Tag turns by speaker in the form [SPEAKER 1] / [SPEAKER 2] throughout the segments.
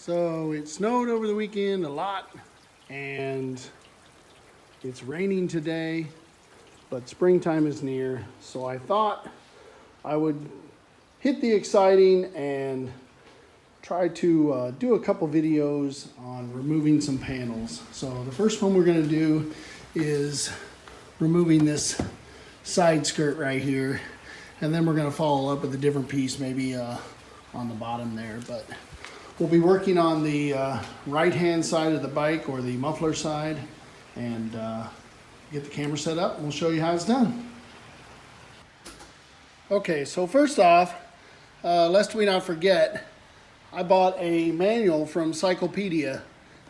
[SPEAKER 1] So it snowed over the weekend a lot, and it's raining today, but springtime is near. So I thought I would hit the Xciting and try to do a couple videos on removing some panels. So the first one we're going to do is removing this side skirt right here, and then we're going to follow up with a different piece, maybe on the bottom there. But we'll be working on the right hand side of the bike, or the muffler side, and get the camera set up and we'll show you how it's done. Okay, so first off, lest we not forget, I bought a manual from Cyclopedia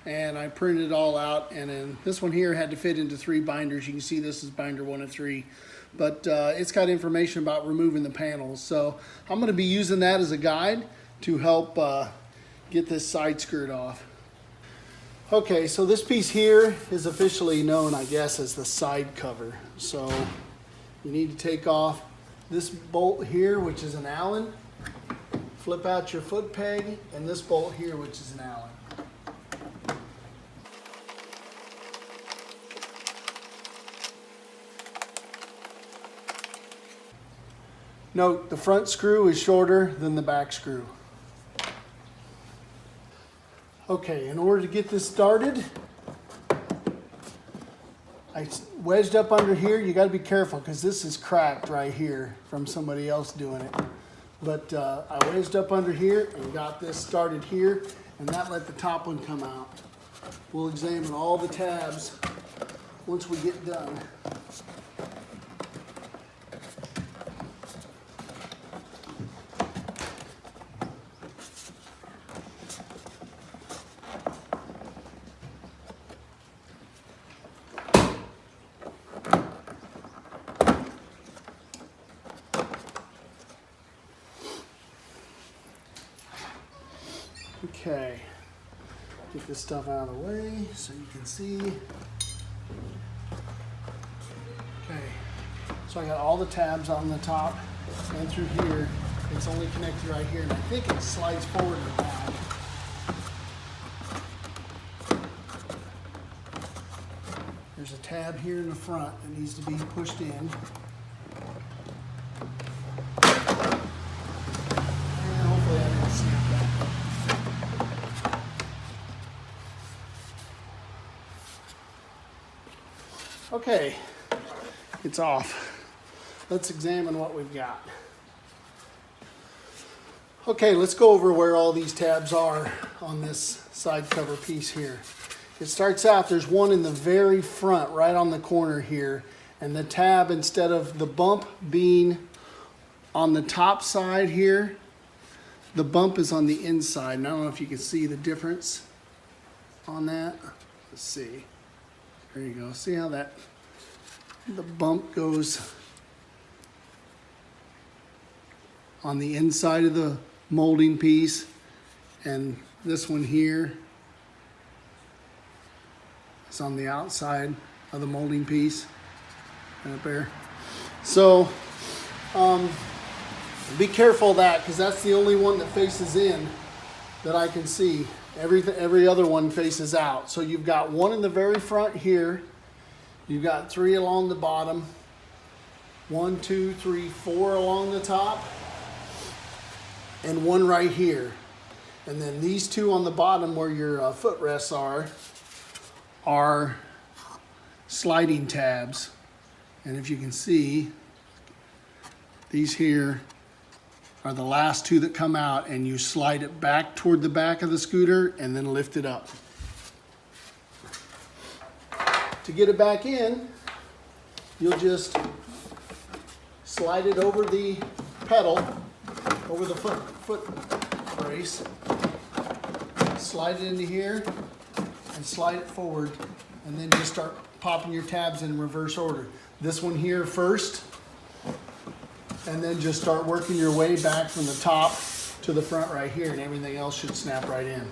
[SPEAKER 1] and I printed it all out, and then this one here had to fit into 3 binders. You can see this is binder 1 of 3, but it's got information about removing the panels. So I'm going to be using that as a guide to help get this side skirt off. Okay, so this piece here is officially known, I guess, as the side cover. So you need to take off this bolt here, which is an Allen, flip out your foot peg, and this bolt here, which is an Allen. Note, the front screw is shorter than the back screw. Okay, in order to get this started, I wedged up under here. You got to be careful because this is cracked right here from somebody else doing it. But I wedged up under here and got this started here, and that let the top one come out. We'll examine all the tabs once we get done. Okay, get this stuff out of the way so you can see. Okay, so I got all the tabs on the top and through here. It's only connected right here, and I think it slides forward or back. There's a tab here in the front that needs to be pushed in. Okay, it's off. Let's examine what we've got. Okay, let's go over where all these tabs are on this side cover piece here. It starts out, there's one in the very front, right on the corner here, and the tab, instead of the bump being on the top side here, the bump is on the inside. And I don't know if you can see the difference on that. Let's see. There you go. See how the bump goes on the inside of the molding piece, and this one here is on the outside of the molding piece, right up there. So be careful of that, because that's the only one that faces in that I can see. Every other one faces out. So you've got one in the very front here. You've got 3 along the bottom. 1, 2, 3, 4 along the top. And 1 right here. And then these 2 on the bottom where your footrests are sliding tabs. And if you can see, these here are the last 2 that come out, and you slide it back toward the back of the scooter and then lift it up. To get it back in, you'll just slide it over the pedal, over the foot brace, slide it into here and slide it forward, and then just start popping your tabs in reverse order. This one here first, and then just start working your way back from the top to the front right here, and everything else should snap right in.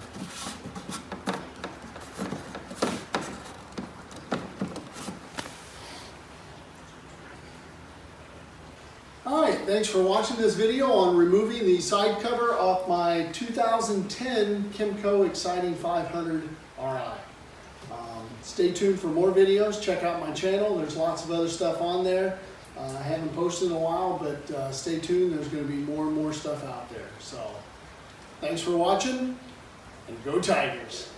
[SPEAKER 1] All right, thanks for watching this video on removing the side cover off my 2010 KYMCO Xciting 500 RI. Stay tuned for more videos. Check out my channel. There's lots of other stuff on there. I haven't posted in a while, but stay tuned. There's going to be more and more stuff out there. So, thanks for watching, and go Tigers!